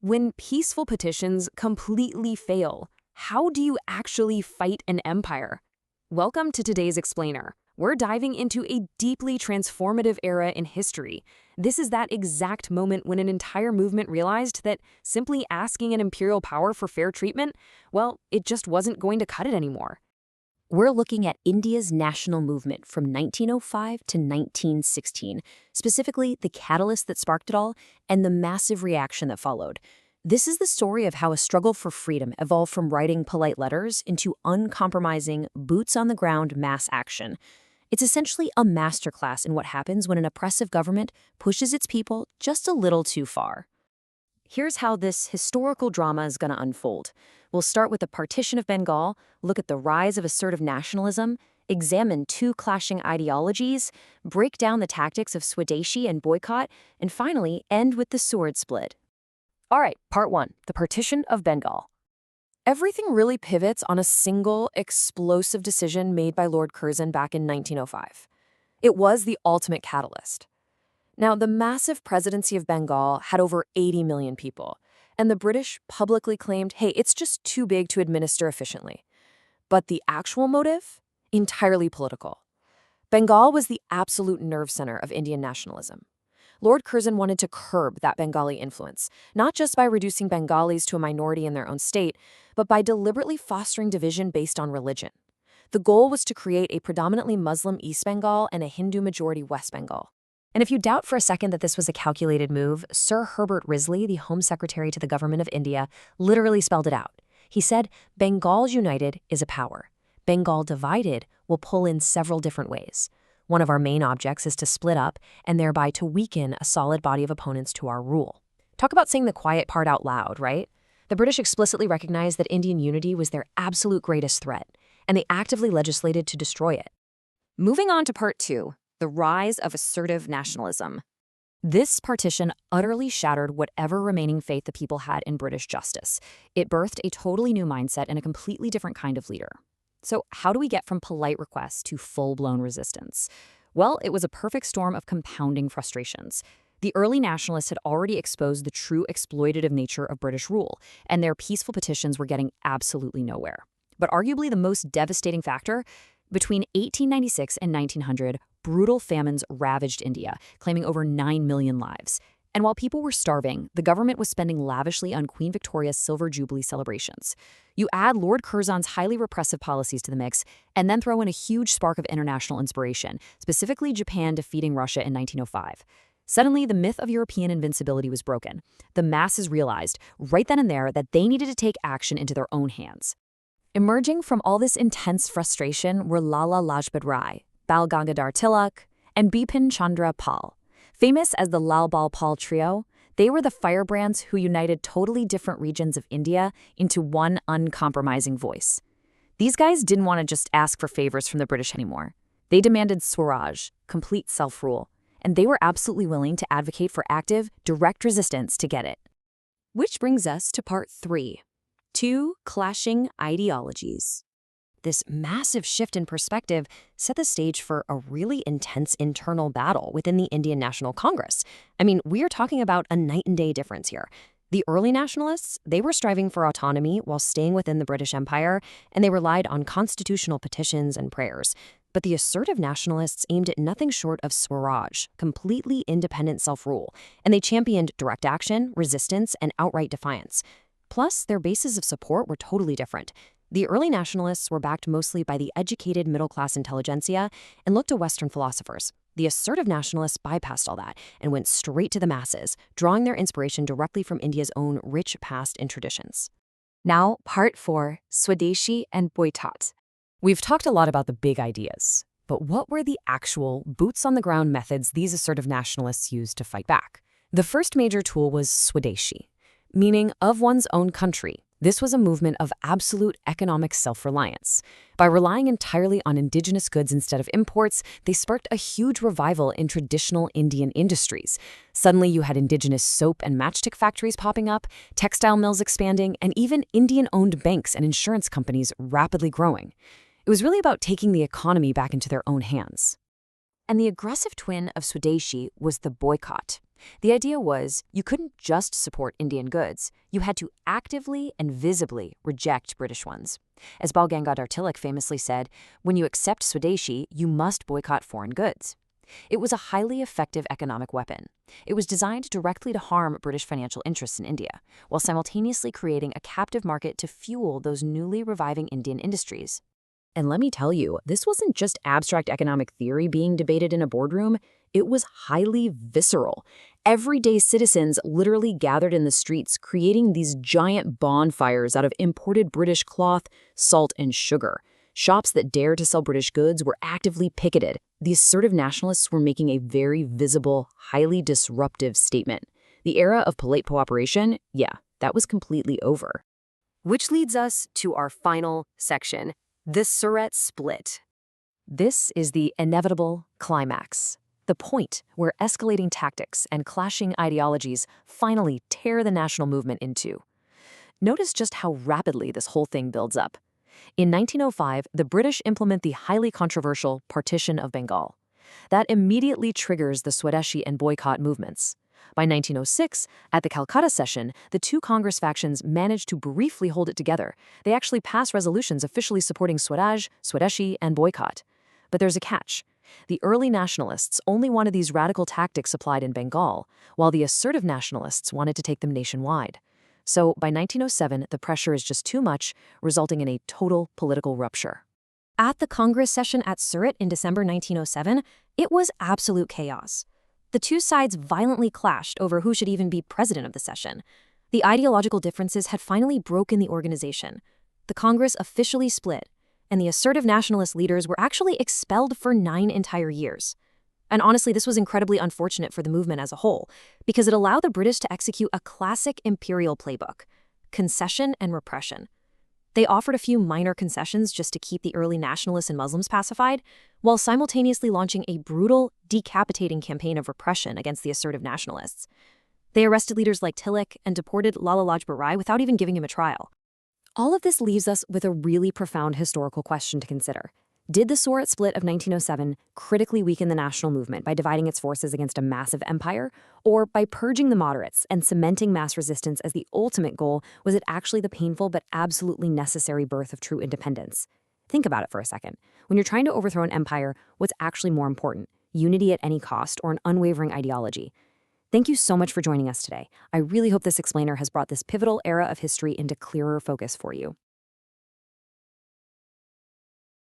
When peaceful petitions completely fail, how do you actually fight an empire? Welcome to today's Explainer. We're diving into a deeply transformative era in history. This is that exact moment when an entire movement realized that simply asking an imperial power for fair treatment, well, it just wasn't going to cut it anymore. We're looking at India's national movement from 1905 to 1916, specifically the catalyst that sparked it all and the massive reaction that followed. This is the story of how a struggle for freedom evolved from writing polite letters into uncompromising, boots-on-the-ground mass action. It's essentially a masterclass in what happens when an oppressive government pushes its people just a little too far. Here's how this historical drama is going to unfold. We'll start with the partition of Bengal, look at the rise of assertive nationalism, examine two clashing ideologies, break down the tactics of Swadeshi and Boycott, and finally end with the sword split. All right, part one, the partition of Bengal. Everything really pivots on a single, explosive decision made by Lord Curzon back in 1905. It was the ultimate catalyst. Now, the massive presidency of Bengal had over 80 million people, and the British publicly claimed, hey, it's just too big to administer efficiently. But the actual motive? Entirely political. Bengal was the absolute nerve center of Indian nationalism. Lord Curzon wanted to curb that Bengali influence, not just by reducing Bengalis to a minority in their own state, but by deliberately fostering division based on religion. The goal was to create a predominantly Muslim East Bengal and a Hindu-majority West Bengal. And if you doubt for a second that this was a calculated move, Sir Herbert Risley, the Home Secretary to the Government of India, literally spelled it out. He said, Bengal united is a power. Bengal divided will pull in several different ways. One of our main objects is to split up and thereby to weaken a solid body of opponents to our rule. Talk about saying the quiet part out loud, right? The British explicitly recognized that Indian unity was their absolute greatest threat, and they actively legislated to destroy it. Moving on to part two, the rise of assertive nationalism. This partition utterly shattered whatever remaining faith the people had in British justice. It birthed a totally new mindset and a completely different kind of leader. So how do we get from polite requests to full-blown resistance? Well, it was a perfect storm of compounding frustrations. The early nationalists had already exposed the true exploitative nature of British rule, and their peaceful petitions were getting absolutely nowhere. But arguably the most devastating factor, between 1896 and 1900, brutal famines ravaged India, claiming over 9 million lives. And while people were starving, the government was spending lavishly on Queen Victoria's Silver Jubilee celebrations. You add Lord Curzon's highly repressive policies to the mix, and then throw in a huge spark of international inspiration, specifically Japan defeating Russia in 1905. Suddenly, the myth of European invincibility was broken. The masses realized, right then and there, that they needed to take action into their own hands. Emerging from all this intense frustration were Lala Lajpat Rai, Bal Gangadhar Tilak, and Bipin Chandra Pal. Famous as the Lal Bal Pal trio, they were the firebrands who united totally different regions of India into one uncompromising voice. These guys didn't want to just ask for favors from the British anymore. They demanded Swaraj, complete self-rule, and they were absolutely willing to advocate for active, direct resistance to get it. Which brings us to part three. Two clashing ideologies. This massive shift in perspective set the stage for a really intense internal battle within the Indian National Congress. I mean, we are talking about a night and day difference here. The early nationalists, they were striving for autonomy while staying within the British Empire, and they relied on constitutional petitions and prayers. But the assertive nationalists aimed at nothing short of Swaraj, completely independent self-rule, and they championed direct action, resistance, and outright defiance. Plus, their bases of support were totally different. The early nationalists were backed mostly by the educated middle-class intelligentsia and looked to Western philosophers. The assertive nationalists bypassed all that and went straight to the masses, drawing their inspiration directly from India's own rich past and traditions. Now, part four, Swadeshi and Boycott. We've talked a lot about the big ideas, but what were the actual boots-on-the-ground methods these assertive nationalists used to fight back? The first major tool was Swadeshi, meaning of one's own country. This was a movement of absolute economic self-reliance. By relying entirely on indigenous goods instead of imports, they sparked a huge revival in traditional Indian industries. Suddenly, you had indigenous soap and matchstick factories popping up, textile mills expanding, and even Indian-owned banks and insurance companies rapidly growing. It was really about taking the economy back into their own hands. And the aggressive twin of Swadeshi was the boycott. The idea was you couldn't just support Indian goods, you had to actively and visibly reject British ones. As Bal Gangadhar Tilak famously said, when you accept Swadeshi, you must boycott foreign goods. It was a highly effective economic weapon. It was designed directly to harm British financial interests in India, while simultaneously creating a captive market to fuel those newly reviving Indian industries. And let me tell you, this wasn't just abstract economic theory being debated in a boardroom. It was highly visceral. Everyday citizens literally gathered in the streets, creating these giant bonfires out of imported British cloth, salt, and sugar. Shops that dared to sell British goods were actively picketed. The assertive nationalists were making a very visible, highly disruptive statement. The era of polite cooperation, yeah, that was completely over. Which leads us to our final section, the Surat split. This is the inevitable climax, the point where escalating tactics and clashing ideologies finally tear the national movement in two. Notice just how rapidly this whole thing builds up. In 1905, the British implement the highly controversial partition of Bengal. That immediately triggers the Swadeshi and Boycott movements. By 1906, at the Calcutta session, the two Congress factions managed to briefly hold it together. They actually passed resolutions officially supporting Swaraj, Swadeshi, and Boycott. But there's a catch. The Early Nationalists only wanted these radical tactics applied in Bengal, while the Assertive Nationalists wanted to take them nationwide. So by 1907, the pressure is just too much, resulting in a total political rupture. At the Congress session at Surat in December 1907, it was absolute chaos. The two sides violently clashed over who should even be president of the session. The ideological differences had finally broken the organization. The Congress officially split, and the assertive nationalist leaders were actually expelled for 9 entire years. And honestly, this was incredibly unfortunate for the movement as a whole, because it allowed the British to execute a classic imperial playbook: concession and repression. They offered a few minor concessions just to keep the early nationalists and Muslims pacified, while simultaneously launching a brutal, decapitating campaign of repression against the assertive nationalists. They arrested leaders like Tilak and deported Lala Lajpat Rai without even giving him a trial. All of this leaves us with a really profound historical question to consider. Did the Surat split of 1907 critically weaken the national movement by dividing its forces against a massive empire? Or by purging the moderates and cementing mass resistance as the ultimate goal, was it actually the painful but absolutely necessary birth of true independence? Think about it for a second. When you're trying to overthrow an empire, what's actually more important? Unity at any cost or an unwavering ideology? Thank you so much for joining us today. I really hope this explainer has brought this pivotal era of history into clearer focus for you.